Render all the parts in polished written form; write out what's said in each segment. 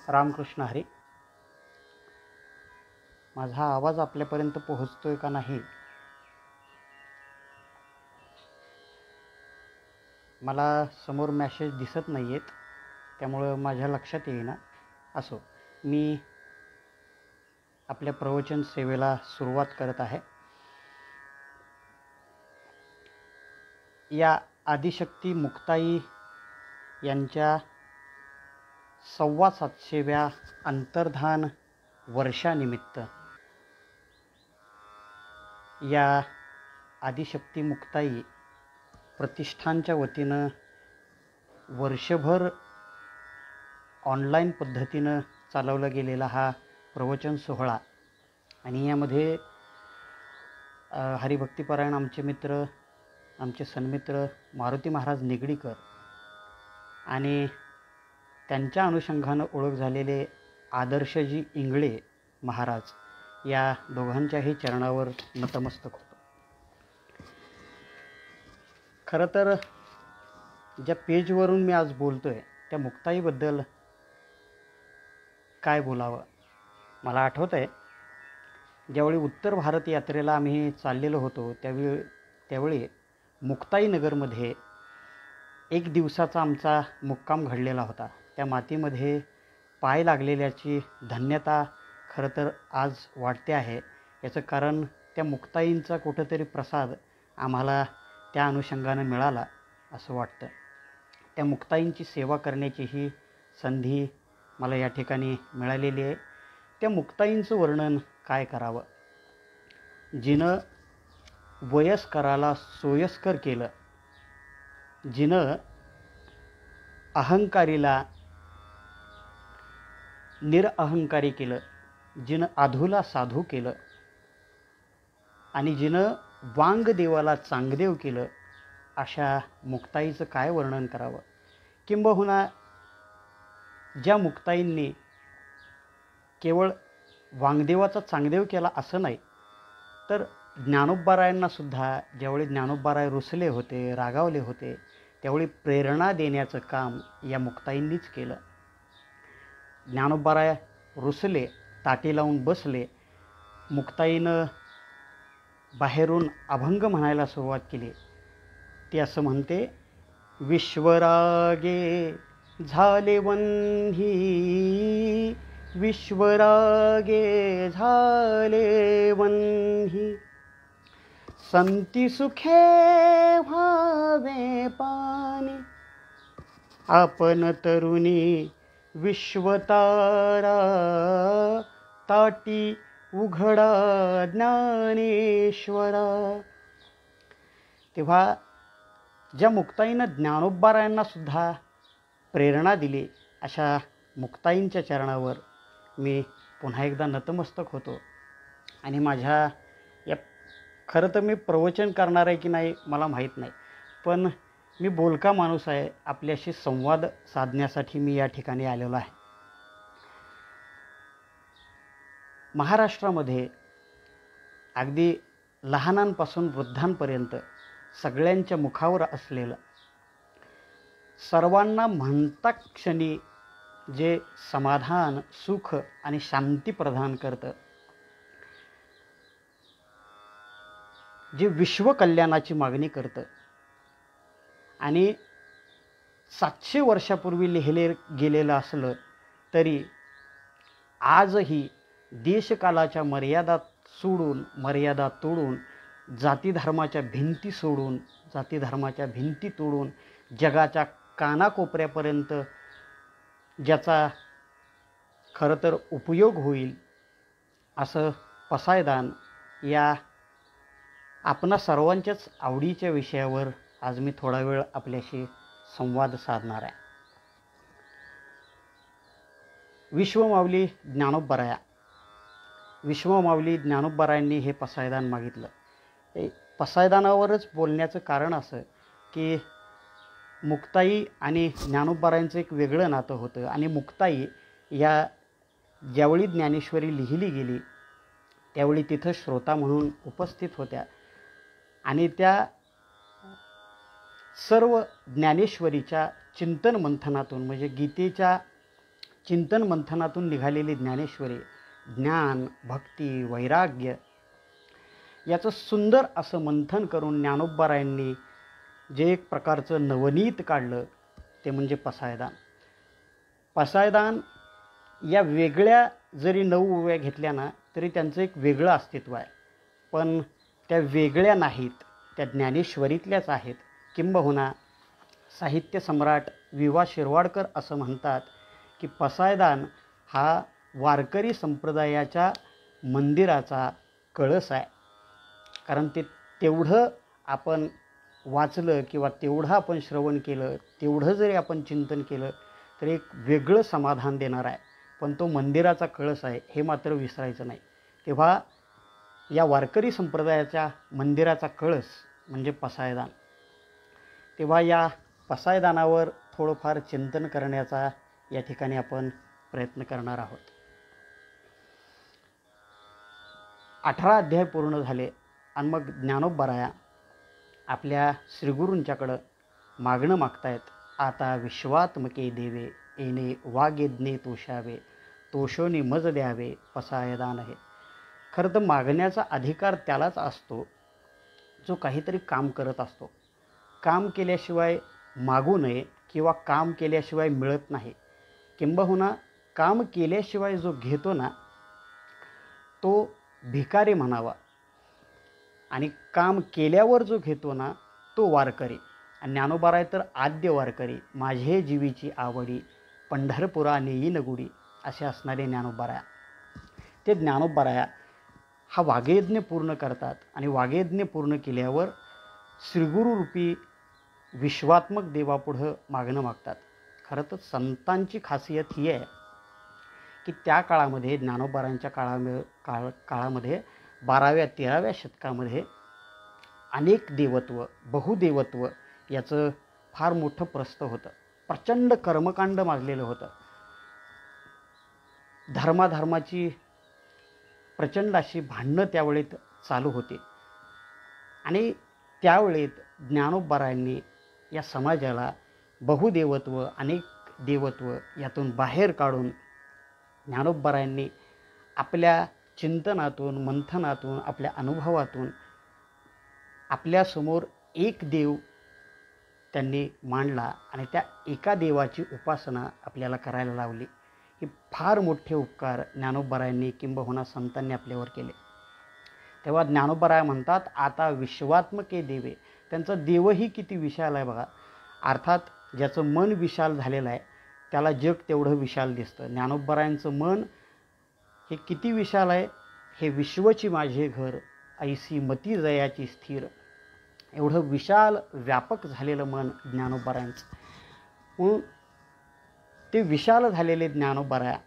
रामकृष्ण हरी. माझा आवाज आपल्यापर्यंत पोहोचतोय का नाही मला समोर मॅसेज दिसत नाही आहेत, त्यामुळं माझ्या लक्षात येईना. असो, मी आपल्या प्रवचन सेवेला सुरुवात करत आहे. या आदिशक्ती मुक्ताई यांच्या 7व्या अंतर्धान वर्षानिमित्त या आदिशक्ती मुक्ताई प्रतिष्ठानच्या वतीनं वर्षभर ऑनलाईन पद्धतीनं चालवला गेलेला हा प्रवचन सोहळा, आणि यामध्ये हरिभक्तीपरायण आमचे मित्र, आमचे सन्मित्र मारुती महाराज निगडीकर आणि त्यांच्या अनुषंगानं ओळख झालेले आदर्शजी इंगळे महाराज, या दोघांच्याही चरणावर नतमस्तक होतो. खरं तर ज्या पेजवरून मी आज बोलतोय त्या मुक्ताईबद्दल काय बोलावं. मला आठवतं आहे, ज्यावेळी उत्तर भारत यात्रेला आम्ही चाललेलो होतो त्यावेळी मुक्ताईनगरमध्ये 1 दिवसाचा आमचा मुक्काम घडलेला होता. त्या मातीमध्ये पाय लागलेल्याची धन्यता खरं तर आज वाटते आहे. याचं कारण त्या मुक्ताईंचा कुठंतरी प्रसाद आम्हाला त्या अनुषंगानं मिळाला असं वाटतं. त्या मुक्ताईंची सेवा करण्याची ही संधी मला या ठिकाणी मिळालेली आहे. त्या मुक्ताईंचं वर्णन काय करावं. जिनं वयस्कराला सोयस्कर केलं, जिनं अहंकारीला निरअहंकारी केलं, जिनं आधूला साधू केलं आणि जिनं वांगदेवाला चांगदेव केलं, अशा मुक्ताईचं काय वर्णन करावं. किंबहुना ज्या मुक्ताईंनी केवळ वांगदेवाचा चांगदेव केला असं नाही, तर ज्ञानोबारायांनासुद्धा ज्यावेळी ज्ञानोबाराय रुसले होते, रागावले होते, त्यावेळी प्रेरणा देण्याचं काम या मुक्ताईंनीच केलं. ज्ञानोबाराय रुसले, ताटी लावून बसले, मुक्ताईनं बाहेरून अभंग म्हणायला सुरुवात केली. ती असं म्हणते, विश्वरागे झाले वन्ही, विश्वरागे झाले वन्ही, संती सुखे व्हावे पाणी, आपण तरुणी विश्वतारा, ताटी उघडा ज्ञानेश्वरा. तेव्हा ज्या मुक्ताईनं ज्ञानोबारायांनासुद्धा प्रेरणा दिली, अशा मुक्ताईंच्या चरणावर मी पुन्हा एकदा नतमस्तक होतो. आणि माझ्या या खरं तर मी प्रवचन करणार आहे की नाही मला माहीत नाही, पण मी बोलका माणूस आहे. आपल्याशी संवाद साधण्यासाठी मी या ठिकाणी आलेलो आहे. महाराष्ट्रामध्ये अगदी लहानांपासून वृद्धांपर्यंत सगळ्यांच्या मुखावर असलेलं, सर्वांना म्हणता क्षणी जे समाधान, सुख आणि शांती प्रदान करतं, जे विश्वकल्याणाची मागणी करतं, आणि 700 वर्षापूर्वी लिहिले गेलेलं असलं तरी आजही देशकालाच्या मर्यादा तोडून, जातीधर्माच्या भिंती तोडून जगाच्या कानाकोपऱ्यापर्यंत ज्याचा खरं तर उपयोग होईल असं पसायदान या आपणा सर्वांच्याच आवडीच्या विषयावर आज मी थोडा वेळ आपल्याशी संवाद साधणार आहे. विश्वमाऊली ज्ञानोबारायांनी हे पसायदान मागितलं. पसायदानावरच बोलण्याचं कारण असं की मुक्ताई आणि ज्ञानोबारायांचं एक वेगळं नातं होतं. आणि मुक्ताई या ज्यावेळी ज्ञानेश्वरी लिहिली गेली त्यावेळी तिथं श्रोता म्हणून उपस्थित होत्या, आणि त्या सर्व ज्ञानेश्वरीच्या चिंतन मंथनातून, म्हणजे गीतेच्या चिंतन मंथनातून निघालेली ज्ञानेश्वरी, ज्ञान, भक्ती, वैराग्य याचं सुंदर असं मंथन करून ज्ञानोबारायांनी जे एक प्रकारचं नवनीत काढलं ते म्हणजे पसायदान. पसायदान या वेगळ्या जरी 9 ओव्या घेतल्या ना तरी त्यांचं एक वेगळं अस्तित्व आहे, पण त्या वेगळ्या नाहीत, त्या ज्ञानेश्वरीतल्याच आहेत. किंबहुना साहित्य सम्राट वि वा शिरवाडकर असं म्हणतात की पसायदान हा वारकरी संप्रदायाच्या मंदिराचा कळस आहे. कारण ते तेवढं आपण वाचलं किंवा तेवढं आपण श्रवण केलं, तेवढं जरी आपण चिंतन केलं तर एक वेगळं समाधान देणार आहे. पण तो मंदिराचा कळस आहे हे मात्र विसरायचं नाही. तेव्हा या वारकरी संप्रदायाच्या मंदिराचा कळस म्हणजे पसायदान. तेव्हा या पसायदानावर थोडंफार चिंतन करण्याचा या ठिकाणी आपण प्रयत्न करणार आहोत. 18 अध्याय पूर्ण झाले आणि मग ज्ञानोबाराया आपल्या श्रीगुरूंच्याकडं मागणं मागतायत. आता विश्वात्मके देवे, येणे वागयज्ञे तोषावे, तोषोनी मज द्यावे पसायदान हे. खरं तर मागण्याचा अधिकार त्यालाच असतो जो काहीतरी काम करत असतो. काम केल्याशिवाय मागू नये किंवा काम केल्याशिवाय मिळत नाही. किंबहुना काम केल्याशिवाय जो घेतो ना तो भिकारी म्हणावा आणि काम केल्यावर जो घेतो ना तो वारकरी. आणि ज्ञानोबाराय तर आद्य वारकरी, माझे जीवीची आवडी पंढरपुरा नेईन गुडी असे असणारे ज्ञानोबाराया. ते ज्ञानोबाराया हा वागयज्ञ पूर्ण करतात आणि वागयज्ञ पूर्ण केल्यावर श्रीगुरुरूपी विश्वात्मक देवापुढं मागणं मागतात. खरं तर संतांची खासियत ही आहे की त्या काळामध्ये ज्ञानोबारायांच्या काळामध्ये 12व्या 13व्या शतकामध्ये अनेक देवत्व, बहुदेवत्व याचं फार मोठं प्रस्थ होतं. प्रचंड कर्मकांड माजलेलं होतं. धर्माधर्माची प्रचंड अशी भांडणं त्यावेळेत चालू होती आणि त्यावेळेत ज्ञानोबारायांनी या समाजाला बहुदेवत्व, अनेक देवत्व यातून बाहेर काढून ज्ञानोबारायांनी आपल्या चिंतनातून, मंथनातून, आपल्या अनुभवातून आपल्यासमोर एक देव त्यांनी मांडला आणि त्या एका देवाची उपासना आपल्याला करायला लावली. हे फार मोठे उपकार ज्ञानोबारायांनी किंबहुना संतांनी आपल्यावर केले. तेव्हा ज्ञानोबाराय म्हणतात आता विश्वात्मके देवे. त्यांचा देवही किती विशाल आहे बघा. अर्थात ज्याचं मन विशाल झालेलं आहे त्याला जग तेवढं विशाल दिसतं. ज्ञानोबारायांचं मन हे किती विशाल आहे. हे विश्वची माझे घर, ऐसी मती जयाची स्थिर. एवढं विशाल व्यापक झालेलं मन ज्ञानोबारायांचं. म्हणून ते विशाल झालेले ज्ञानोबाराया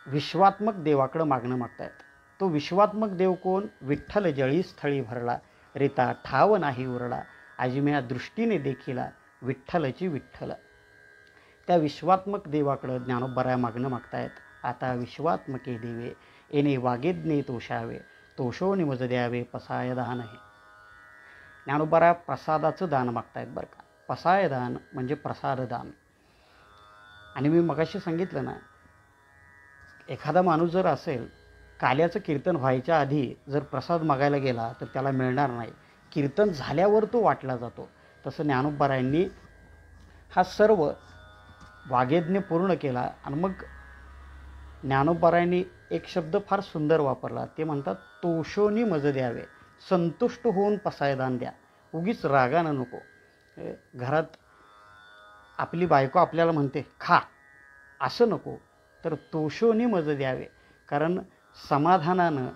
विश्वात्मक देवाकडं मागणं मागतायत. तो विश्वात्मक देव कोण? विठ्ठल जळी स्थळी भरला, रीता ठाव नाही उरला, आजिम्या दृष्टीने देखिला विठ्ठलची विठ्ठल. त्या विश्वात्मक देवाकडं ज्ञानोबाराया मागणं मागतायत. आता विश्वात्मके देवे, येणे वागेज्ञे तोषावे, तोषोनी मज द्यावे पसायदान हे. ज्ञानोबाराया प्रसादाचं दान मागतायत बरं का. पसायदान म्हणजे प्रसाददान. आणि मी मगाशी सांगितलं ना, एखादा माणूस जर असेल, काल्याचं कीर्तन व्हायच्या आधी जर प्रसाद मागायला गेला तर त्याला मिळणार नाही. कीर्तन झाल्यावर तो वाटला जातो. तसं ज्ञानोबारायांनी हा सर्व वागयज्ञ पूर्ण केला. आणि मग ज्ञानोबारायांनी एक शब्द फार सुंदर वापरला. ते म्हणतात तोषोनी मज द्यावे, संतुष्ट होऊन पसायदान द्या. उगीच रागानं नको. घरात आपली बायको आपल्याला म्हणते खा, असं नको. तर तोषोनी मज द्यावे. कारण समाधानानं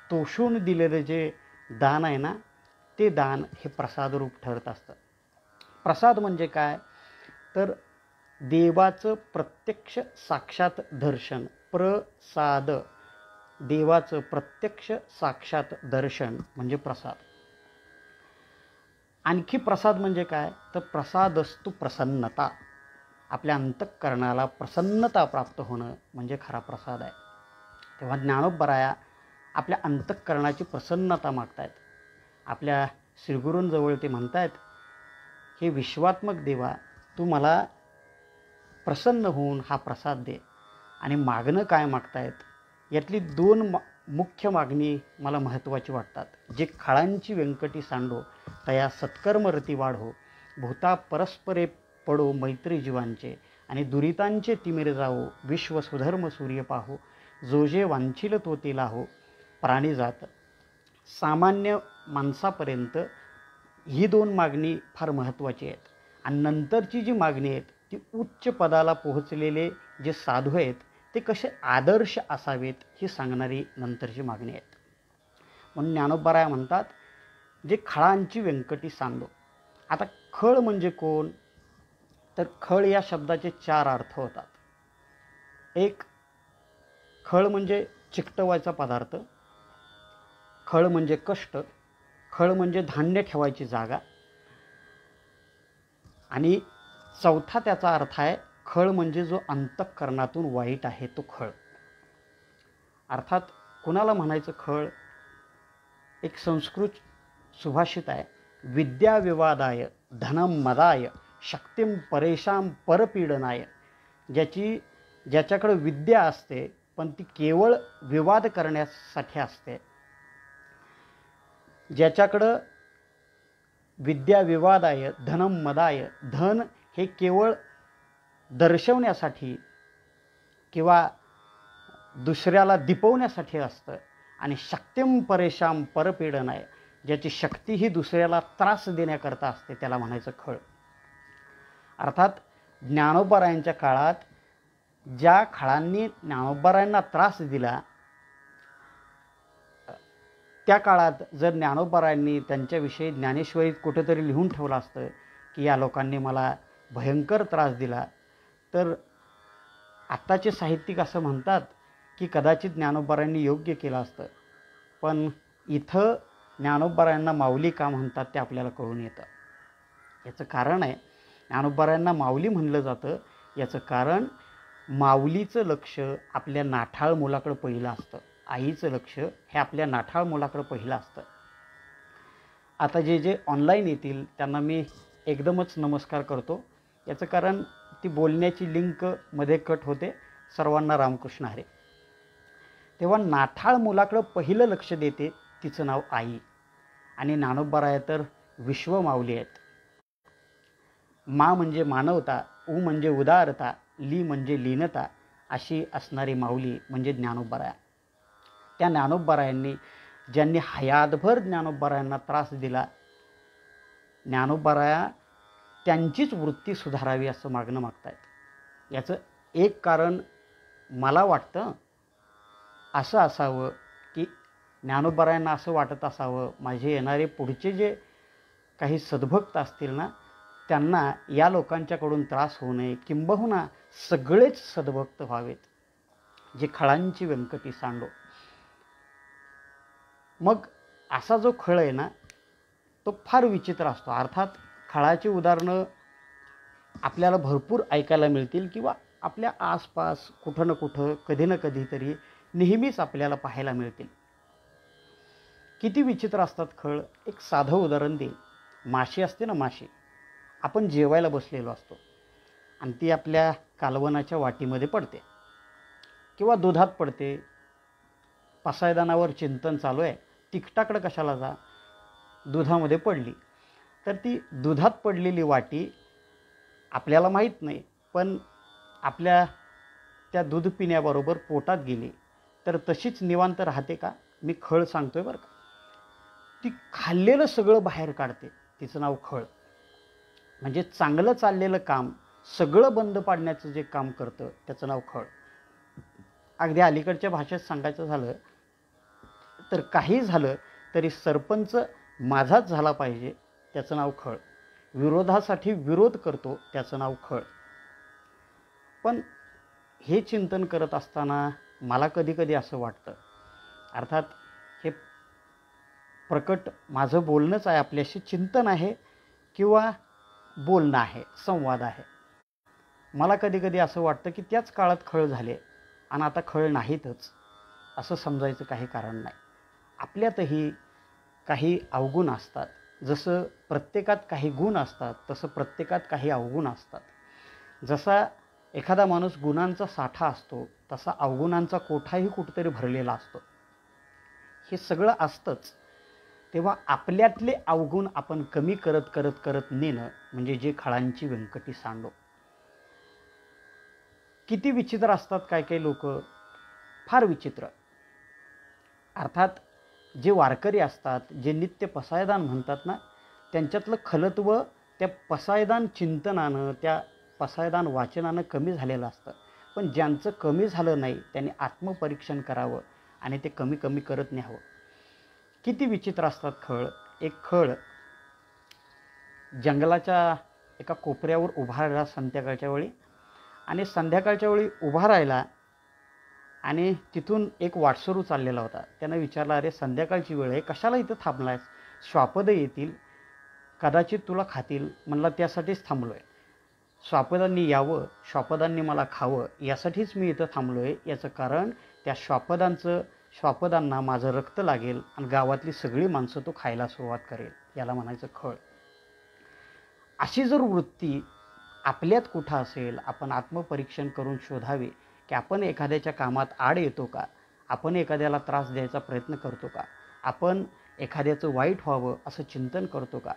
तोषून दिलेलं जे दान आहे ना ते दान हे प्रसादरूप ठरत असतं. प्रसाद म्हणजे काय? तर देवाचं प्रत्यक्ष साक्षात दर्शन. प्रसाद, देवाचं प्रत्यक्ष साक्षात दर्शन म्हणजे प्रसाद. आणखी प्रसाद म्हणजे काय? तर प्रसादस्तु प्रसन्नता. आपल्या अंतःकरणाला प्रसन्नता प्राप्त होणं म्हणजे खरा प्रसाद आहे. तेव्हा ज्ञानोबाराया आपल्या अंतःकरणाची प्रसन्नता मागतायत. आपल्या श्रीगुरूंजवळ ते म्हणतायत, हे विश्वात्मक देवा, तू मला प्रसन्न होऊन हा प्रसाद दे. आणि मागणं काय मागतायत यातली दोन मुख्य मागणी मला महत्त्वाची वाटतात. जे खळांची व्यंकटी सांडो तया सत्कर्मरती वाढो, भूता परस्परे पडो मैत्री जीवांचे, आणि दुरितांचे तिमिर जावो, विश्व सुधर्म सूर्य पाहो, जो जे वांछिल तो ते लाहो, प्राणीजात. सामान्य माणसापर्यंत ही दोन मागणी फार महत्त्वाची आहेत. आणि नंतरची जी मागणी आहेत ती उच्च पदाला पोहोचलेले जे साधू आहेत ते कसे आदर्श असावेत ही सांगणारी नंतरची मागणी आहेत. म्हणून ज्ञानोबा म्हणतात, जे खळांची व्यंकटी सांडो. आता खळ म्हणजे कोण, तर खळ या शब्दाचे 4 अर्थ होतात. एक, खळ म्हणजे चिकटवायचा पदार्थ, खळ म्हणजे कष्ट, खळ म्हणजे धान्य ठेवायची जागा, आणि चौथा त्याचा अर्थ आहे खळ म्हणजे जो अंतःकरणातून वाईट आहे तो खळ. अर्थात कुणाला म्हणायचं खळ, एक संस्कृत सुभाषित आहे, विद्या विवादाय धनम मदाय शक्तिम परेशाम परपीडनाय. ज्याच्याकडे विद्या असते पण ती केवळ विवाद करण्यासाठी असते, ज्याच्याकडं विद्या विवादाय धनम मदाय, धन हे केवळ दर्शवण्यासाठी किंवा दुसऱ्याला दिपवण्यासाठी असतं, आणि शक्तिम परेशाम परपीडनाय, ज्याची शक्ती ही दुसऱ्याला त्रास देण्याकरता असते, त्याला म्हणायचं खळ. अर्थात ज्ञानोबारायांच्या काळात ज्या खळांनी ज्ञानोबारायांना त्रास दिला, त्या काळात जर ज्ञानोबारायांनी त्यांच्याविषयी ज्ञानेश्वरीत कुठेतरी लिहून ठेवलं असतं की या लोकांनी मला भयंकर त्रास दिला, तर आत्ताचे साहित्यिक असं म्हणतात की कदाचित ज्ञानोबारायांनी योग्य केलं असतं. पण इथं ज्ञानोबारायांना माऊली का म्हणतात ते आपल्याला कळून येतं. याचं कारण आहे, ज्ञानोबारायांना माऊली म्हणलं जातं याचं कारण, माऊलीचं लक्ष आपल्या नाठाळ मुलाकडं पहिलं असतं, आईचं लक्ष हे आपल्या नाठाळ मुलाकडं पहिलं असतं. आता जे ऑनलाईन येतील त्यांना मी एकदमच नमस्कार करतो. याचं कारण ती बोलण्याची लिंक मध्ये कट होते. सर्वांना रामकृष्ण हरे. तेव्हा नाठाळ मुलाकडं पहिलं लक्ष देते तिचं नाव आई. आणि ज्ञानोबाराय तर विश्व माऊली आहेत. मा म्हणजे मानवता, उ म्हणजे उदारता, ली म्हणजे लीनता, अशी असणारी माऊली म्हणजे ज्ञानोबाराया. त्या ज्ञानोबारायांनी ज्यांनी हयातभर ज्ञानोबारायांना त्रास दिला, ज्ञानोबाराया त्यांचीच वृत्ती सुधारावी असं मागणं मागतायत. याचं एक कारण मला वाटतं असं असावं की ज्ञानोबारायांना असं वाटत असावं, माझे येणारे पुढचे जे काही सद्भक्त असतील ना, त्यांना या लोकांच्याकडून त्रास होऊ नये, किंबहुना सगळेच सद्भक्त व्हावेत, जे खळांची व्यंकटी सांडो. मग असा जो खळ आहे ना तो फार विचित्र असतो. अर्थात खळाची उदाहरणं आपल्याला भरपूर ऐकायला मिळतील किंवा आपल्या आसपास कुठं ना कुठं कधी ना कधीतरी नेहमीच आपल्याला पाहायला मिळतील. किती विचित्र असतात खळ. एक साधं उदाहरण देईल. माशी असते ना, माशी, आपण जेवायला बसलेलो असतो आणि ती आपल्या कालवनाच्या वाटीमध्ये पडते किंवा दुधात पडते. पसायदानावर चिंतन चालू आहे, तिखटाकडं कशाला जा, दुधामध्ये पडली. तर ती दुधात पडलेली वाटी आपल्याला माहीत नाही, पण आपल्या त्या दूध पिण्याबरोबर पोटात गेली तर तशीच निवांत राहते का? मी खळ सांगतोय बरं का. ती खाल्लेलं सगळं बाहेर काढते, तिचं नाव खळ. म्हणजे चांगलं चाललेलं काम सगळं बंद पाडण्याचं जे काम करतं त्याचं नाव खळ. अगदी अलीकडच्या भाषेत सांगायचं झालं तर काही झालं तरी सरपंच माझाच झाला पाहिजे त्याचं नाव खळ. विरोधासाठी विरोध करतो त्याचं नाव खळ. पण हे चिंतन करत असताना मला कधी कधी असं वाटतं, अर्थात हे प्रकट माझं बोलणंच आहे आपल्याशी, चिंतन आहे किंवा बोलणं आहे, संवाद आहे. मला कधी कधी असं वाटतं की त्याच काळात खळ झाले आणि आता खळ नाहीतच असं समजायचं काही कारण नाही. आपल्यातही काही अवगुण असतात. जसं प्रत्येकात काही गुण असतात तसं प्रत्येकात काही अवगुण असतात. जसा एखादा माणूस गुणांचा साठा असतो, तसा अवगुणांचा कोठाही कुठेतरी भरलेला असतो. हे सगळं असतंच. तेव्हा आपल्यातले अवगुण आपण कमी करत करत करत नेणं म्हणजे जे खळांची व्यंकटी सांडो. किती विचित्र असतात काय काही लोक, फार विचित्र. अर्थात जे वारकरी असतात, जे नित्य पसायदान म्हणतात ना, त्यांच्यातलं खलत्व त्या पसायदान चिंतनानं, त्या पसायदान वाचनानं कमी झालेलं असतं. पण ज्यांचं कमी झालं नाही त्यांनी आत्मपरीक्षण करावं आणि ते कमी कमी करत न्यावं. किती विचित्र असतात खळ. एक खळ जंगलाच्या एका कोपऱ्यावर उभा राहिला संध्याकाळच्या वेळी, आणि संध्याकाळच्या वेळी उभा राहिला आणि तिथून एक वाटसरू चाललेला होता. त्यानं विचारलं, अरे संध्याकाळची वेळ आहे, कशाला इथं थांबलायस? श्वापदं येतील, कदाचित तुला खातील. म्हणला त्यासाठीच थांबलो आहे. श्वापदांनी यावं, श्वापदांनी मला खावं, यासाठीच मी इथं थांबलो आहे. याचं कारण त्या श्वापदांना माझं रक्त लागेल आणि गावातली सगळी माणसं तो खायला सुरुवात करेल. याला म्हणायचं खळ. अशी जर वृत्ती आपल्यात कुठं असेल, आपण आत्मपरीक्षण करून शोधावे की आपण एखाद्याच्या कामात आड येतो का, आपण एखाद्याला त्रास द्यायचा प्रयत्न करतो का, आपण एखाद्याचं वाईट व्हावं असं चिंतन करतो का.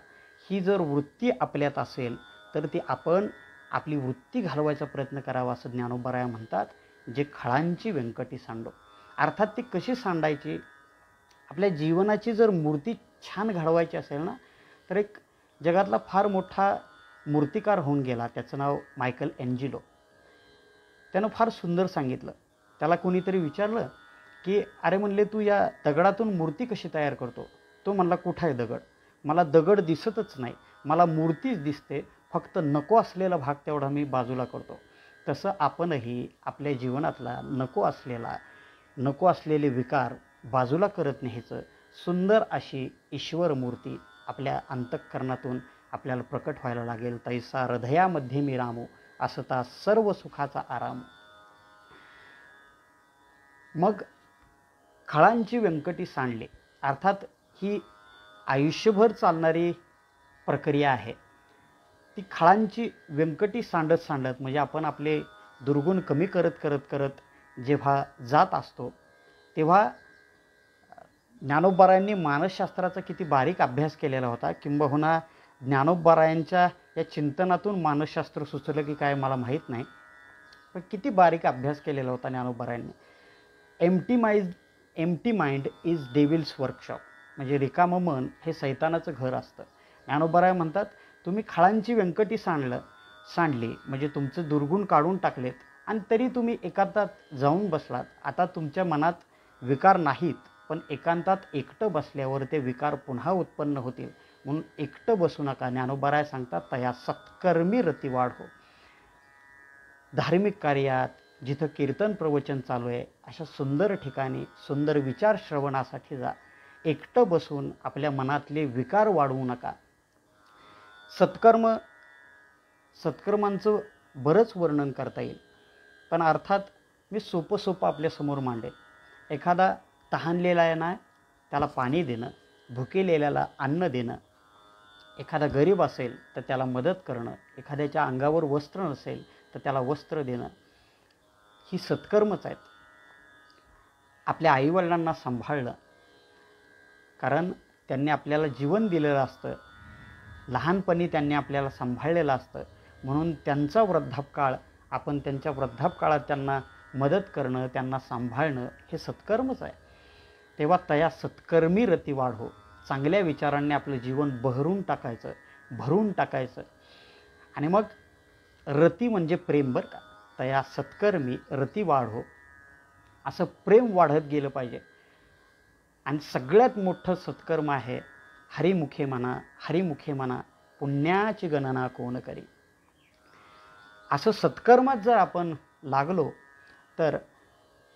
ही जर वृत्ती आपल्यात असेल तर ती आपण आपली वृत्ती घालवायचा प्रयत्न करावा असं ज्ञानोबराया म्हणतात. जे खळांची व्यंकटी सांडो. अर्थात ती कशी सांडायची? आपल्या जीवनाची जर मूर्ती छान घडवायची असेल ना, तर एक जगातला फार मोठा मूर्तिकार होऊन गेला, त्याचं नाव मायकल एंजिलो. त्यानं फार सुंदर सांगितलं. त्याला कोणीतरी विचारलं की अरे म्हणले, तू या दगडातून मूर्ती कशी तयार करतो? तो म्हणला, कुठं आहे दगड? मला दगड दिसतच नाही, मला मूर्तीच दिसते, फक्त नको असलेला भाग तेवढा मी बाजूला करतो. तसं आपणही आपल्या जीवनातला नको असलेले विकार बाजूला करत न्यायचं. सुंदर अशी ईश्वर मूर्ती आपल्या अंतःकरणातून आपल्याला प्रकट व्हायला लागेल. तैसा हृदयामध्ये मी रामू, असता सर्व सुखाचा आराम. मग खळांची व्यंकटी सांडली. अर्थात ही आयुष्यभर चालणारी प्रक्रिया आहे. ती खळांची व्यंकटी सांडत म्हणजे आपण आपले दुर्गुण कमी करत करत करत जेव्हा जात असतो, तेव्हा ज्ञानोबरायांनी मानसशास्त्राचा किती बारीक अभ्यास केलेला होता. किंबहुना ज्ञानोबरायांच्या या चिंतनातून मानसशास्त्र सुचलं की काय मला माहीत नाही, पण किती बारीक अभ्यास केलेला होता ज्ञानोबरायांनी. Empty mind is devil's workshop, म्हणजे रिकामं मन हे सैतानाचं घर असतं. ज्ञानोबराय म्हणतात, तुम्ही खळांची व्यंकटी सांडली म्हणजे तुमचं दुर्गुण काढून टाकलेत आणि तरी तुम्ही एकांतात जाऊन बसलात. आता तुमच्या मनात विकार नाहीत, पण एकांतात एकटं बसल्यावर ते विकार पुन्हा उत्पन्न होतील. म्हणून एकटं बसू नका. ज्ञानोबराय सांगतात, तया सत्कर्मी रती वाढ हो. धार्मिक कार्यात, जिथं कीर्तन प्रवचन चालू आहे, अशा सुंदर ठिकाणी सुंदर विचार श्रवणासाठी जा. एकटं बसून आपल्या मनातले विकार वाढवू नका. सत्कर्मांचं बरंच वर्णन करता येईल, पण अर्थात मी सोपं आपल्यासमोर मांडेल. एखादा तहानलेला आहे ना, त्याला पाणी देणं, भुकेलेल्याला अन्न देणं, एखादा गरीब असेल तर त्याला मदत करणं, एखाद्याच्या अंगावर वस्त्र नसेल तर त्याला वस्त्र देणं, ही सत्कर्मच आहेत. आपल्या आईवडिलांना सांभाळलं, कारण त्यांनी आपल्याला जीवन दिलेलं असतं, लहानपणी त्यांनी आपल्याला सांभाळलेलं असतं. म्हणून त्यांचा वृद्धापकाळ, आपण त्यांच्या वृद्धापकाळात त्यांना मदत करणं, त्यांना सांभाळणं हे सत्कर्मच आहे. तेव्हा तया सत्कर्मी रती वाढ हो. चांगल्या विचारांनी आपलं जीवन भरून टाकायचं. आणि मग रती म्हणजे प्रेम बरं का. तया सत्कर्मी रती वाढ हो, असं प्रेम वाढत गेलं पाहिजे. आणि सगळ्यात मोठं सत्कर्म आहे हरिमुखे म्हणा पुण्याची गणना कोण करी. असं सत्कर्मात जर आपण लागलो, तर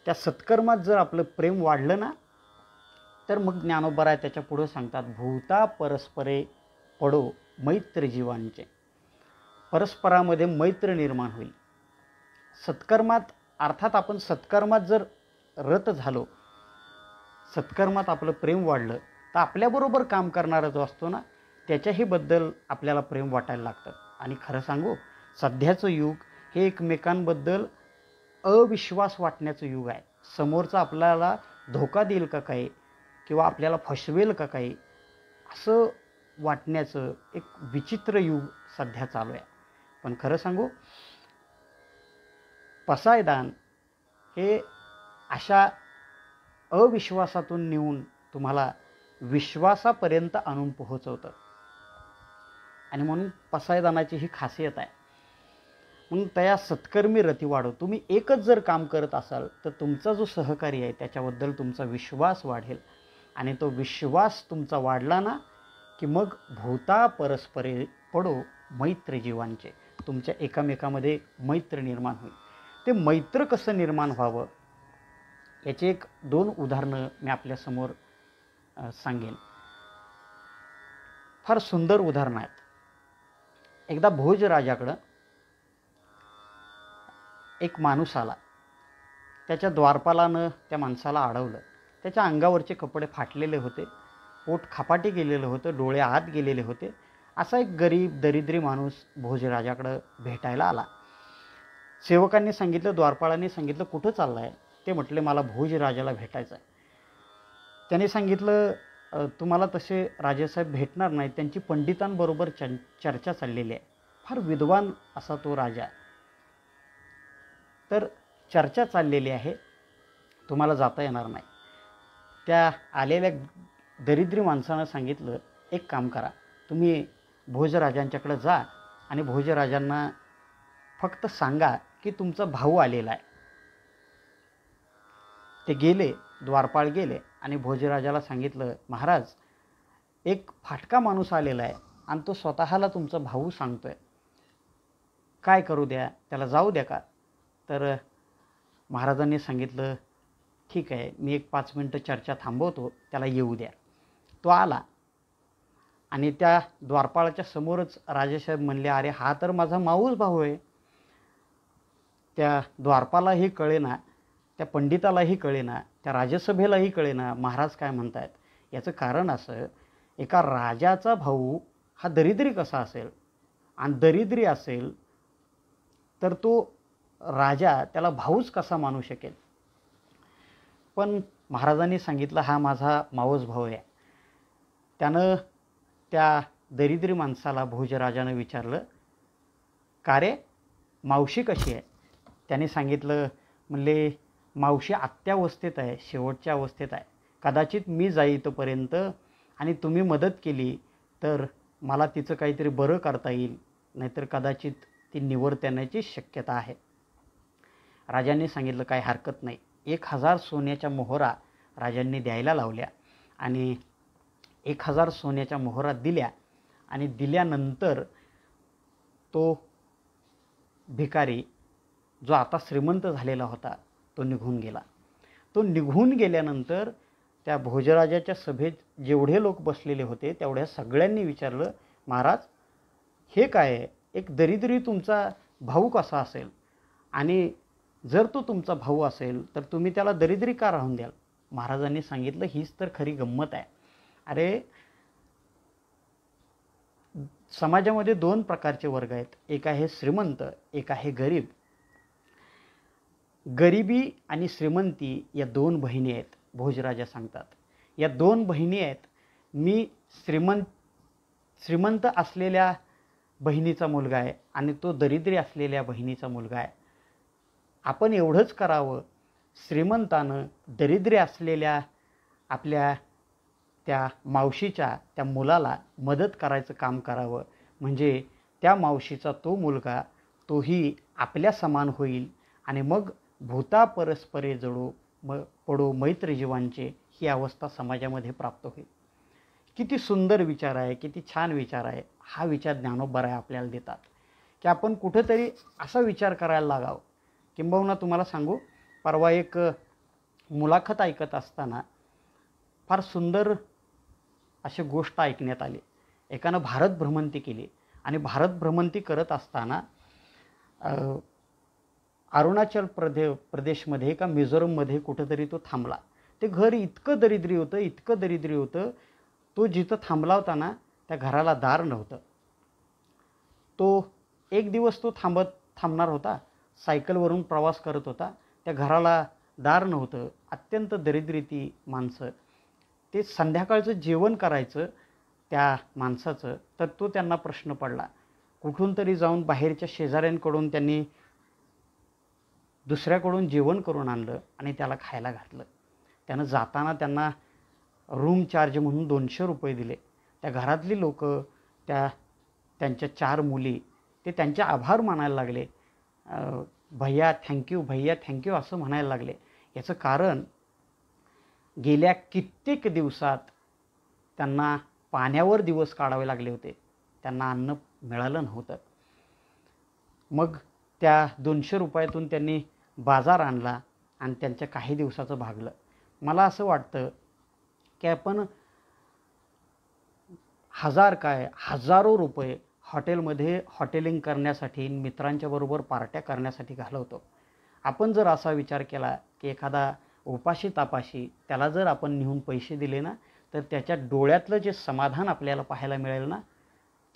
त्या सत्कर्मात जर आपलं प्रेम वाढलं ना, तर मग ज्ञानोबराय त्याच्या पुढे सांगतात, भूता परस्परे पडो मैत्र जीवांचे. परस्परामध्ये मैत्र निर्माण होईल सत्कर्मात. अर्थात आपण सत्कर्मात जर रत झालो, सत्कर्मात आपलं प्रेम वाढलं, तर आपल्याबरोबर काम करणारा जो असतो ना, त्याच्याही बद्दल आपल्याला प्रेम वाटायला लागतं. आणि खरं सांगू, सध्याचं युग हे एकमेकांबद्दल अविश्वास वाटण्याचं युग आहे. समोरचा आपल्याला धोका देईल का काही किंवा आपल्याला फसवेल का काही असं वाटण्याचं एक विचित्र युग सध्या चालू आहे. पण खरं सांगू, पसायदान हे अशा अविश्वासातून नेऊन तुम्हाला विश्वासापर्यंत आणून पोहोचवतं. आणि म्हणून पसायदानाची ही खासियत आहे. म्हणून त्या सत्कर्मी रती वाढव. तुम्ही एकच जर काम करत असाल तर तुमचा जो सहकारी आहे त्याच्याबद्दल तुमचा विश्वास वाढेल. आणि तो विश्वास तुमचा वाढला ना की मग भूता परस्परे पडो मैत्र जीवांचे. तुमच्या एकामेकामध्ये मैत्र निर्माण होईल. ते मैत्र कसं निर्माण व्हावं याचे 1-2 उदाहरणं मी आपल्यासमोर सांगेन. फार सुंदर उदाहरणं आहेत. एकदा भोजराजाकडं एक माणूस आला. त्याच्या द्वारपालानं त्या माणसाला अडवलं. त्याच्या अंगावरचे कपडे फाटलेले होते, पोट खपाटी गेलेलं होतं, डोळे आत गेलेले होते. असा एक गरीब दरिद्री माणूस भोजराजाकडं भेटायला आला. सेवकांनी सांगितलं, द्वारपाळांनी सांगितलं, कुठं चालला आहे? ते म्हटले, मला भोजराजाला भेटायचं आहे. त्याने सांगितलं, तुम्हाला तसे राजेसाहेब भेटणार नाहीत, त्यांची पंडितांबरोबर चर्चा चाललेली आहे. फार विद्वान असा तो राजा. तर चर्चा चाललेली आहे, तुम्हाला जाता येणार नाही. त्या आलेल्या दरिद्री माणसानं सांगितलं, एक काम करा, तुम्ही भोजराजांच्याकडे जा आणि भोजराजांना फक्त सांगा की तुमचा भाऊ आलेला आहे. ते गेले, द्वारपाळ गेले आणि भोजराजाला सांगितलं, महाराज, एक फाटका माणूस आलेला आहे आणि तो स्वतःला तुमचा भाऊ सांगतोय. काय करू द्या, त्याला जाऊ द्या का? तर महाराजांनी सांगितलं, ठीक आहे, मी एक 5 मिनटं चर्चा थांबवतो, त्याला येऊ द्या. तो आला आणि त्या द्वारपाळाच्या समोरच राजेसाहेब म्हणले, अरे हा तर माझा माऊस भाऊ आहे. त्या द्वारपालाही कळेना, त्या पंडितालाही कळेना, त्या राजसभेलाही कळेना महाराज काय म्हणतायत. याचं कारण असं, एका राजाचा भाऊ हा दरिद्री कसा असेल, आणि दरिद्री असेल तर तो राजा त्याला भाऊच कसा मानू शकेल. पण महाराजांनी सांगितलं, हा माझा मावस भाऊ आहे. त्यानं त्या दरिद्री माणसाला भोजराजानं विचारलं, का रे, मावशी कशी आहे? त्याने सांगितलं, म्हणले, मावशी आत्यावस्थेत आहे, शेवटच्या अवस्थेत आहे. कदाचित मी जाई तोपर्यंत आणि तुम्ही मदत केली तर मला तिचं काहीतरी बरं करता येईल, नाहीतर कदाचित ती निवर्तण्याची शक्यता आहे. राजांनी सांगितलं, काही हरकत नाही. 1000 सोन्याच्या मोहरा राजांनी द्यायला लावल्या आणि 1000 सोन्याच्या मोहरा दिल्या. आणि दिल्यानंतर तो भिकारी जो आता श्रीमंत झालेला होता तो निघून गेला. तो निघून गेल्यानंतर त्या भोजराजाच्या सभेत जेवढे लोक बसलेले होते तेवढ्या सगळ्यांनी विचारलं, महाराज, हे काय आहे? एक दरिद्री तुमचा भाऊ कसा असेल? आणि जर तो तुमचा भाऊ असेल तर तुम्ही त्याला दरिद्री का राहून द्याल? महाराजांनी सांगितलं, हीच तर खरी गंमत आहे. अरे, समाजामध्ये 2 प्रकारचे वर्ग आहेत. एक आहे श्रीमंत, एक आहे गरीब. गरिबी आणि श्रीमंती या 2 बहिणी आहेत. भोजराजा सांगतात, या 2 बहिणी आहेत. मी श्रीमंत असलेल्या बहिणीचा मुलगा आहे आणि तो दरिद्री असलेल्या बहिणीचा मुलगा आहे. आपण एवढंच करावं, श्रीमंतानं दरिद्री असलेल्या आपल्या त्या मावशीच्या त्या मुलाला मदत करायचं काम करावं. म्हणजे त्या मावशीचा तो मुलगा तोही आपल्या समान होईल आणि मग भूता परस्परे जडो पडो मैत्र जीवांचे ही अवस्था समाजामध्ये प्राप्त होईल. किती सुंदर विचार आहे, किती छान विचार आहे. हा विचार ज्ञानोबराय आपल्याला देतात की आपण कुठेतरी असा विचार करायला लागावं. किंबहुना तुम्हाला सांगू, परवा एक मुलाखत ऐकत असताना फार सुंदर अशी गोष्ट ऐकण्यात आली. एकानं भारत भ्रमंती केली आणि भारत भ्रमंती करत असताना अरुणाचल प्रदेशमध्ये का मिझोरममध्ये कुठंतरी तो थांबला. ते घर इतकं दरिद्री होतं, इतकं दरिद्री होतं. तो जिथं थांबला होता ना त्या घराला दार नव्हतं. तो एक दिवस तो थांबत थांबणार होता, सायकलवरून प्रवास करत होता, त्या घराला दार नव्हतं, अत्यंत दरिद्रीती माणसं. ते संध्याकाळचं जेवण करायचं त्या माणसाचं, तर तो त्यांना प्रश्न पडला. कुठून तरी जाऊन बाहेरच्या शेजाऱ्यांकडून त्यांनी दुसऱ्याकडून जेवण करून आणलं आणि त्याला खायला घातलं. त्यानं जाताना त्यांना रूम चार्ज म्हणून 200 रुपये दिले. त्या घरातली लोक, त्यांच्या 4 मुली, ते त्यांचे आभार मानायला लागले. भैया थँक्यू, भैया थँक्यू असं म्हणायला लागले. याचं कारण गेल्या कित्येक दिवसात त्यांना पाण्यावर दिवस काढावे लागले होते, त्यांना अन्न मिळालं नव्हतं. मग त्या 200 रुपयातून त्यांनी बाजार आणला आणि त्यांच्या काही दिवसाचं भागलं. मला असं वाटतं की आपण हजारो रुपये हॉटेलमध्ये हॉटेलिंग करण्यासाठी, मित्रांच्या बरोबर पार्ट्या करण्यासाठी घालवतो. आपण जर असा विचार केला की एखादा उपाशी तापाशी त्याला जर आपण नेऊन पैसे दिले ना, तर त्याच्या डोळ्यातलं जे समाधान आपल्याला पाहायला मिळेल ना,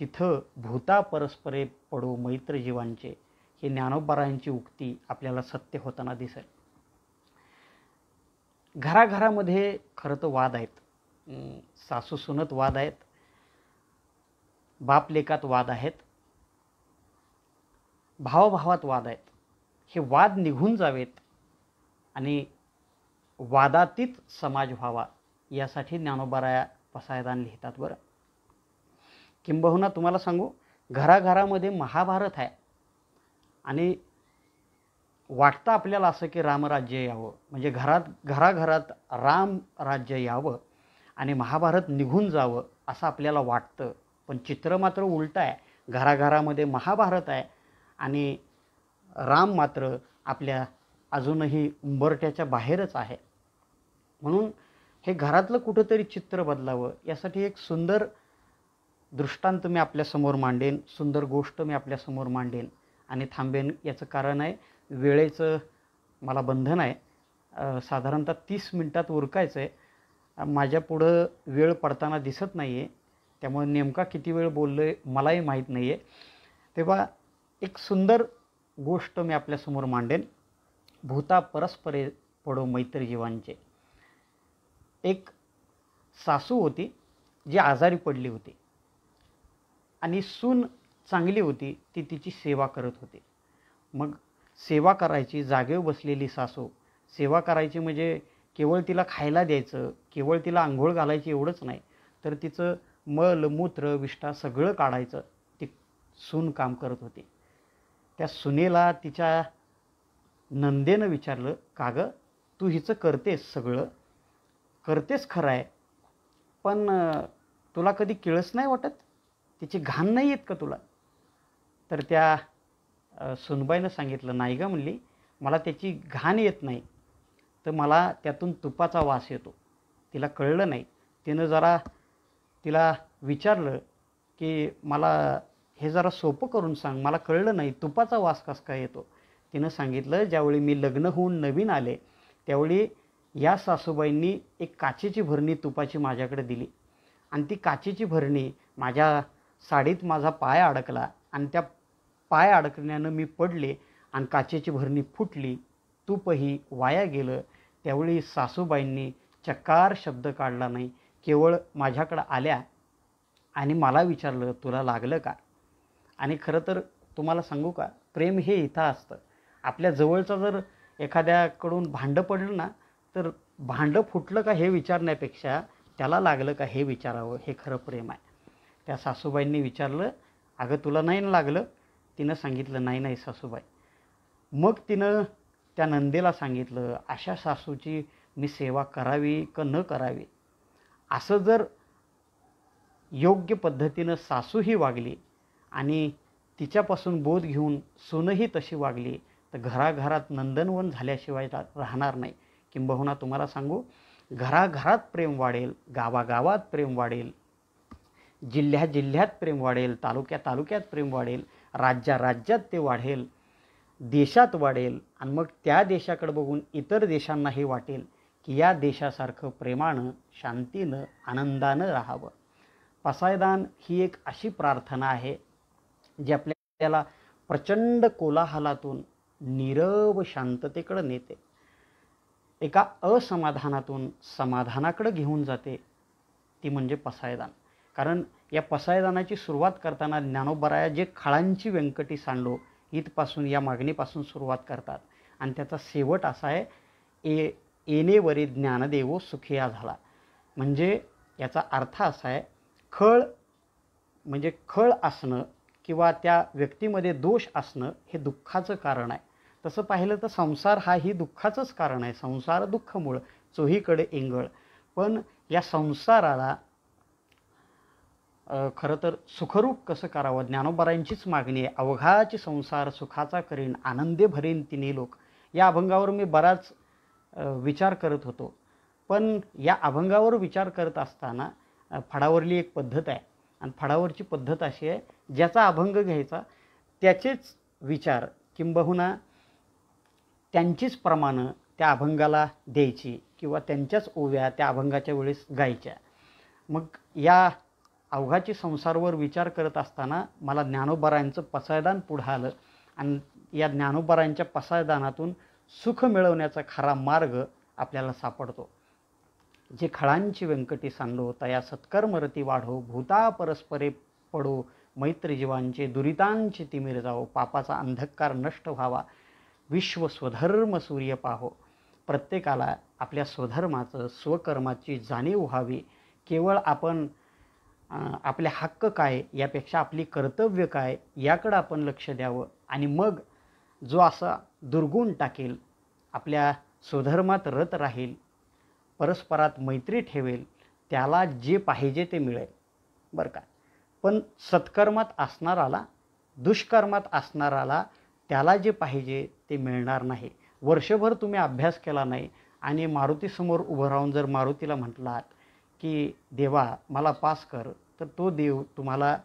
तिथं भूता परस्परे पडो मैत्र जीवांचे, ही ज्ञानोबारायांची उक्ती आपल्याला सत्य होताना दिसेल. घराघरामध्ये खरं तर वाद आहेत, सासू सुनत वाद आहेत, बाप लेकात वाद आहेत, भावाभावात वाद आहेत. हे वाद निघून जावेत आणि वादातीत समाज व्हावा, यासाठी ज्ञानोबाराया पसायदान लिहितात. बरं, किंबहुना तुम्हाला सांगू, घराघरामध्ये महाभारत आहे आणि वाटतं आपल्याला असं की रामराज्य यावं, म्हणजे घराघरात राम राज्य यावं आणि महाभारत निघून जावं असं आपल्याला वाटतं. पण चित्र मात्र उलटं आहे. घराघरामध्ये महाभारत आहे आणि राम मात्र आपल्या अजूनही उंबरठ्याच्या बाहेरच आहे. म्हणून हे घरातलं कुठंतरी चित्र बदलावं, यासाठी एक सुंदर दृष्टांत मी आपल्यासमोर मांडेन, सुंदर गोष्ट मी आपल्यासमोर मांडेन आणि थांबेन. याचं कारण आहे, वेळेचं मला बंधन आहे. साधारणतः 30 मिनटात उरकायचं आहे. माझ्या पुढं वेळ पडताना दिसत नाही आहे, त्यामुळे नेमका किती वेळ बोललो आहे मलाही माहीत नाही आहे. तेव्हा एक सुंदर गोष्ट मी आपल्यासमोर मांडेन. भूता परस्परे पडो मैत्री जीवांचे. एक सासू होती जी आजारी पडली होती आणि सून चांगली होती, ती तिची सेवा करत होती. मग सेवा करायची, जागेवर बसलेली सासू सेवा करायची म्हणजे केवळ तिला खायला द्यायचं, केवळ तिला आंघोळ घालायची एवढंच नाही, तर तिचं मल मूत्र विष्ठा सगळं काढायचं ती सून काम करत होती. त्या सुनेला तिच्या नंदेनं विचारलं, का गं, तू हिचं करतेस, सगळं करतेस खरं आहे, पण तुला कधी किळस नाही वाटत, तिची घाण नाही येत का तुला? तर त्या सुनबाईनं सांगितलं, नाही गं म्हणली, मला त्याची घाण येत नाही, तर मला त्यातून तुपाचा वास येतो. तिला कळलं नाही. तिला विचारलं की मला हे जरा सोपं करून सांग, मला कळलं नाही, तुपाचा वास कसा काय येतो? तिनं सांगितलं, ज्यावेळी मी लग्न होऊन नवीन आले त्यावेळी या सासूबाईंनी एक काचेची भरणी तुपाची माझ्याकडे दिली आणि ती काचेची भरणी माझ्या साडीत माझा पाय अडकला आणि त्या पाय अडकण्यानं मी पडले आणि काचेची भरणी फुटली, तूपही वाया गेलं. त्यावेळी सासूबाईंनी चकार शब्द काढला नाही, केवळ माझ्याकडं आल्या आणि मला विचारलं, तुला लागलं का? आणि खरं तर तुम्हाला सांगू का, प्रेम हे इथं असतं. आपल्या जवळचं जर एखाद्याकडून भांडं पडलं ना, तर भांडं फुटलं का हे विचारण्यापेक्षा त्याला लागलं का हे विचारावं, हे खरं प्रेम आहे. त्या सासूबाईंनी विचारलं, अगं तुला नाही ना लागलं? तिनं सांगितलं, नाही नाही सासूबाई. मग तिनं त्या नंदेला सांगितलं, अशा सासूची मी सेवा करावी का न करावी? असं जर योग्य पद्धतीनं सासूही वागली आणि तिच्यापासून बोध घेऊन सूनही तशी वागली, तर घराघरात नंदनवन झाल्याशिवाय राहणार नाही. किंबहुना तुम्हाला सांगू, घराघरात प्रेम वाढेल, गावागावात प्रेम वाढेल, जिल्ह्यात प्रेम वाढेल, तालुक्यात प्रेम वाढेल, राज्यात ते वाढेल, देशात वाढेल आणि मग त्या देशाकडे बघून इतर देशांनाही वाटेल की या देशासारखं प्रेमानं, शांतीनं, आनंदानं राहावं. पसायदान ही एक अशी प्रार्थना आहे जी आपल्याला प्रचंड कोलाहलातून नीरव शांततेकडे नेते, एका असमाधानातून समाधानाकडे घेऊन जाते, ती म्हणजे पसायदान. कारण या पसायदानाची सुरुवात करताना ज्ञानोबराया जे खळांची व्यंकटी सांडो इथपासून, या मागणीपासून सुरुवात करतात आणि त्याचा शेवट असा आहे, येणेवरी ज्ञानदेवो सुखिया झाला. म्हणजे याचा अर्थ असा आहे, खळ म्हणजे खळ असणं किंवा त्या व्यक्तीमध्ये दोष असणं हे दुःखाचं कारण आहे. तसं पाहिलं तर संसार हाही दुःखाचंच कारण आहे. संसार दुःख मूळ, चोहीकडे इंगळ. पण या संसाराला खरं तर सुखरूप कसं करावं, ज्ञानोबरायांचीच मागणी आहे. अवघाची संसार सुखाचा करीन, आनंदे भरीन तिन्ही लोक. या अभंगावर मी बराच विचार करत होतो. पण या अभंगावर विचार करत असताना फडावरली एक पद्धत आहे आणि फडावरची पद्धत अशी आहे, ज्याचा अभंग घ्यायचा त्याचेच विचार किंबहुना त्यांचीच प्रमाणं त्या अभंगाला द्यायची किंवा त्यांच्याच ओव्या त्या अभंगाच्या वेळेस गायच्या. मग या अवघाची संसारवर विचार करत असताना मला ज्ञानोबरायांचं पसायदान पुढं आलं आणि या ज्ञानोबरायांच्या पसायदानातून सुख मिळवण्याचा खरा मार्ग आपल्याला सापडतो. जे खळांची व्यंकटी सांडो, तया सत्कर्मरती वाढो, भूता परस्परे पडो, मैत्री जीवांचे दुरितांचे तिमिर जावो, पापाचा अंधकार नष्ट व्हावा, विश्व स्वधर्म सूर्य पाहो. प्रत्येकाला आपल्या स्वधर्माचं, स्वकर्माची जाणीव व्हावी. केवळ आपण आपले हक्क काय यापेक्षा आपली कर्तव्य काय याकडं आपण लक्ष द्यावं आणि मग जो असा दुर्गुण टाकेल, आपल्या स्वधर्मात रत राहील, परस्परात मैत्री ठेवेल, त्याला जे पाहिजे ते मिळेल बरं का. पण सत्कर्मात असणाराला, दुष्कर्मात असणाराला त्याला जे पाहिजे ते मिळणार नाही. वर्षभर तुम्ही अभ्यास केला नाही आणि मारुतीसमोर उभं राहून जर मारुतीला म्हटलात की देवा मला पास कर, तर तो देव तुम्हाला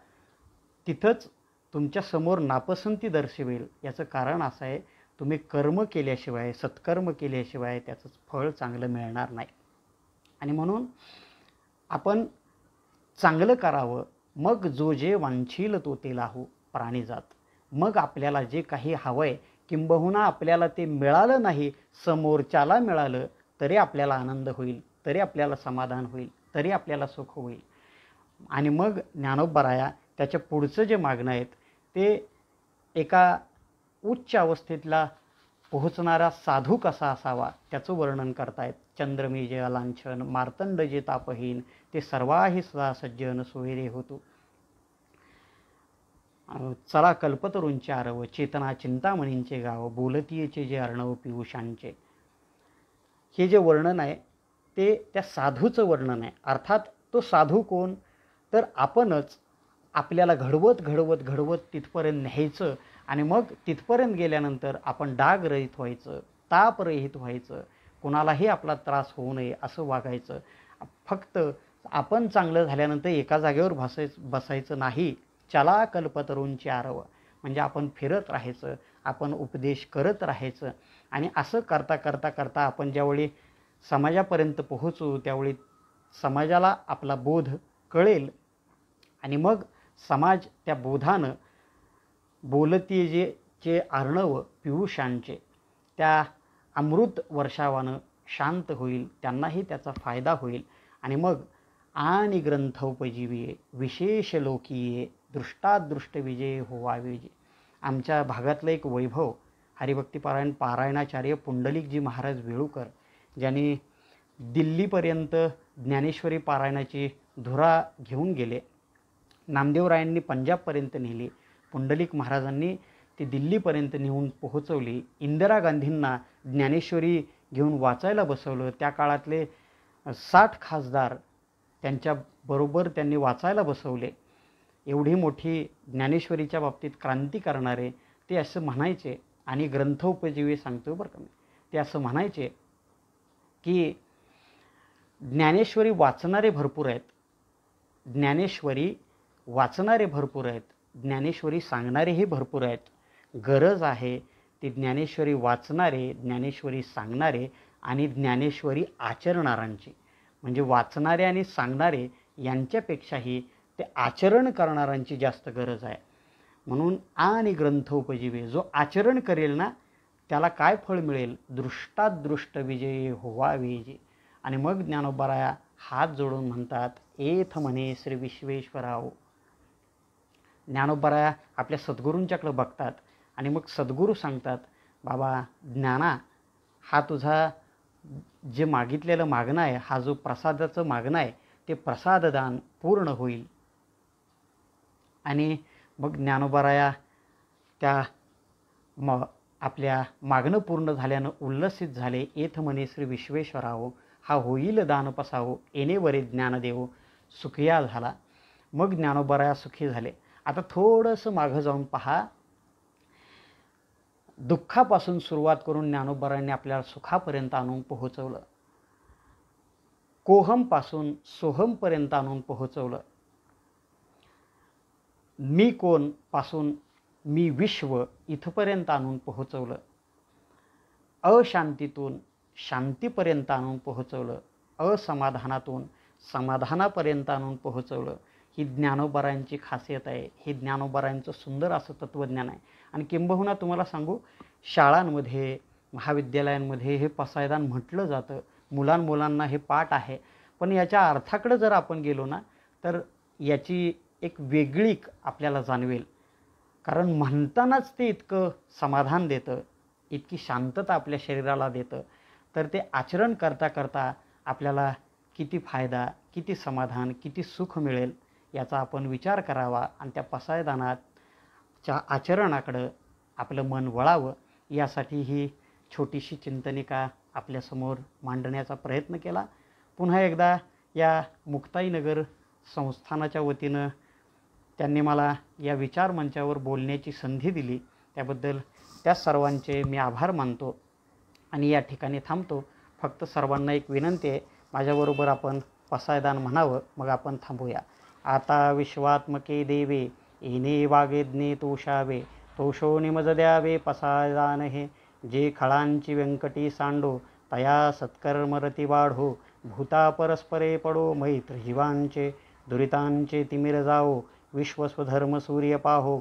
तिथंच तुमच्यासमोर नापसंती दर्शवेल. याचं कारण असं आहे, तुम्ही कर्म केल्याशिवाय, सत्कर्म केल्याशिवाय त्याचं फळ चांगलं मिळणार नाही. आणि म्हणून आपण चांगलं करावं, मग जो जे वांछील तो ते लाहू प्राणीजात. मग आपल्याला जे काही हवं आहे, किंबहुना आपल्याला ते मिळालं नाही, समोरच्याला मिळालं तरी आपल्याला आनंद होईल, तरी आपल्याला समाधान होईल, तरी आपल्याला सुख होईल. आणि मग ज्ञानोबराया त्याच्या पुढचं जे मागणं आहेत ते एका उच्च अवस्थेतला पोहोचणारा साधू कसा असावा त्याचं वर्णन करतायत. चंद्रमी जे अलांछन, मार्तंड जे तापहीन, ते सर्वाही सदा सज्जन सोयरे होतो. चला कल्पतरूंचे आरव, चेतना चिंतामणींचे गाव, बोलतीयेचे जे अर्णव पियुषांचे. हे जे वर्णन आहे ते त्या साधूचं वर्णन आहे. अर्थात तो साधू कोण, तर आपणच आपल्याला घडवत घडवत घडवत तिथपर्यंत न्यायचं आणि मग तिथपर्यंत गेल्यानंतर आपण डागरहित व्हायचं, तापरहित व्हायचं, कुणालाही आपला त्रास होऊ नये असं वागायचं. फक्त आपण चांगलं झाल्यानंतर एका जागेवर बसायचं नाही. चला कल्पतरूंचे आरव, म्हणजे आपण फिरत राहायचं, आपण उपदेश करत राहायचं. आणि असं करता करता करता आपण ज्यावेळी समाजापर्यंत पोहोचू त्यावेळी समाजाला आपला बोध कळेल आणि मग समाज त्या बोधानं बोलतीये जे अर्णव पियुषांचे त्या अमृत वर्षावानं शांत होईल, त्यांनाही त्याचा फायदा होईल. आणि मग आणि ग्रंथोपजीविये विशेष लोकीये दृष्टादृष्ट विजय होवावे. आमच्या भागातलं एक वैभव हरिभक्तीपारायण पारायणाचार्य पुंडलिकजी महाराज वेळुकर, ज्यांनी दिल्लीपर्यंत ज्ञानेश्वरी पारायणाची धुरा घेऊन गेले. नामदेवरायांनी पंजाबपर्यंत नेली, पुंडलिक महाराजांनी ती दिल्लीपर्यंत नेऊन पोहोचवली. इंदिरा गांधींना ज्ञानेश्वरी घेऊन वाचायला बसवलं. त्या काळातले 60 खासदार त्यांच्याबरोबर त्यांनी वाचायला बसवले. एवढी मोठी ज्ञानेश्वरीच्या बाबतीत क्रांती करणारे ते असं म्हणायचे. आणि ग्रंथोपजीवी सांगतो बरं का मी, ते असं म्हणायचे की ज्ञानेश्वरी वाचणारे भरपूर आहेत, ज्ञानेश्वरी वाचणारे भरपूर आहेत, ज्ञानेश्वरी सांगणारेही भरपूर आहेत. गरज आहे ती ज्ञानेश्वरी वाचणारे, ज्ञानेश्वरी सांगणारे आणि ज्ञानेश्वरी आचरणाऱ्यांची. म्हणजे वाचणारे आणि सांगणारे यांच्यापेक्षाही ते आचरण करणाऱ्यांची जास्त गरज आहे. म्हणून आणि ग्रंथ उपजीवे, जो आचरण करेल ना त्याला काय फळ मिळेल, दृष्टात दृष्ट विजयी होवा विजयी. आणि मग ज्ञानोबाराया हात जोडून म्हणतात, एथ म्हणे श्री विश्वेश्वराव. ज्ञानोबाराया आपल्या सद्गुरूंच्याकडे बघतात आणि मग सद्गुरू सांगतात, बाबा ज्ञाना, हा तुझा जे मागितलेलं मागणं आहे, हा जो प्रसादाचं मागणं आहे, ते प्रसाददान पूर्ण होईल. आणि मग ज्ञानोबाराया त्या आपल्या मागणं पूर्ण झाल्यानं उल्लसित झाले. एथ म्हणे श्री विश्वेश्वराव, हा होईल दान पसावो, येणे वरे ज्ञानदेव सुखिया झाला. मग ज्ञानोबाराया सुखी झाले. आता थोडंसं मागं जाऊन पहा. दुःखापासून सुरुवात करून ज्ञानोबारायांनी आपल्याला सुखापर्यंत आणून पोहोचवलं. कोहमपासून सोहमपर्यंत आणून पोहोचवलं. मी कोण पासून मी विश्व इथपर्यंत आणून पोहोचवलं. अशांतीतून शांतीपर्यंत आणून पोहोचवलं. असमाधानातून समाधानापर्यंत आणून पोहोचवलं. ही ज्ञानोबारायांची खासियत आहे. हे ज्ञानोबारायांचं सुंदर असं तत्त्वज्ञान आहे. आणि किंबहुना तुम्हाला सांगू, शाळांमध्ये महाविद्यालयांमध्ये हे पसायदान म्हटलं जातं. मुलांना हे पाठ आहे. पण याच्या अर्थाकडे जर आपण गेलो ना, तर याची एक वेगळी आपल्याला जाणवेल. कारण म्हणतानाच ते इतकं समाधान देतं, इतकी शांतता आपल्या शरीराला देतं. तर ते आचरण करता करता आपल्याला किती फायदा, किती समाधान, किती सुख मिळेल याचा आपण विचार करावा. आणि त्या पसायदानाच्या आचरणाकडं आपलं मन वळावं, यासाठी ही छोटीशी चिंतनिका आपल्यासमोर मांडण्याचा प्रयत्न केला. पुन्हा एकदा या मुक्ताईनगर संस्थानाच्या वतीनं त्यांनी मला या विचार मंचावर बोलण्याची संधी दिली, त्याबद्दल त्या सर्वांचे मी आभार मानतो आणि या ठिकाणी थांबतो. फक्त सर्वांना एक विनंती आहे, माझ्याबरोबर आपण पसायदान म्हणावं, मग आपण थांबूया. आता विश्वात्मके देवे, येणे वागेज्ञे तोषावे, तोषो निमज द्यावे पसायदान हे. जे खळांची व्यंकटी सांडो, तया सत्कर्मरती वाढो. भूता परस्परे पडो, मैत्र जीवांचे दुरितांचे तिमिर जाओ. विश्वस्वधर्म सूर्य पाहो,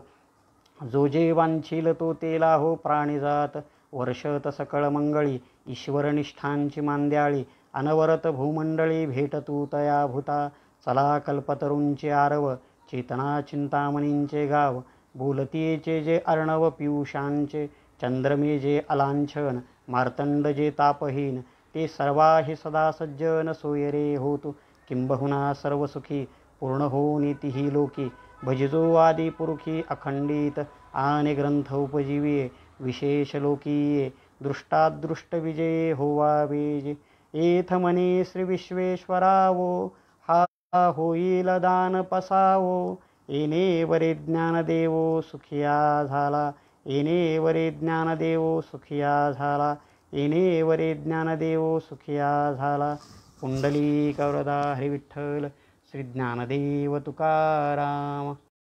जो जे वांछील तो ते लाहो. प्राणीजात वर्षत सकळ मंगळी, ईश्वरनिष्ठांची मांद्याळी. अनवरत भूमंडळी भेटतू तया भूता. चला कल्पतरूंचे आरव, चेतना चिंतामणींचे गाव. बोलतीचे जे अर्णव पियुषांचे, चंद्रमे जे अलांछन. मार्तंड जे तापहीन, ते सर्वाही सदा सज्जन. सोयरे होतु किंबहुना सर्व सुखी, पूर्ण हो नीतिही लोकी. भजिजो आदि पुरुखी अखंडित, आणि ग्रंथ उपजीविये. विशेष लोकीये, दृष्टादृष्ट विजये होवा वेजे. एथ म्हणे श्री विश्वेश्वरावो, हा होईल दान पसावो. येणे वरे ज्ञानदेवो सुखिया झाला. येणे वरे ज्ञानदेवो सुखिया झाला. येणे वरे ज्ञानदेवो सुखिया झाला. पुंडलिक वरदा हरी विठ्ठल. श्री ज्ञानदेव तुकाराम.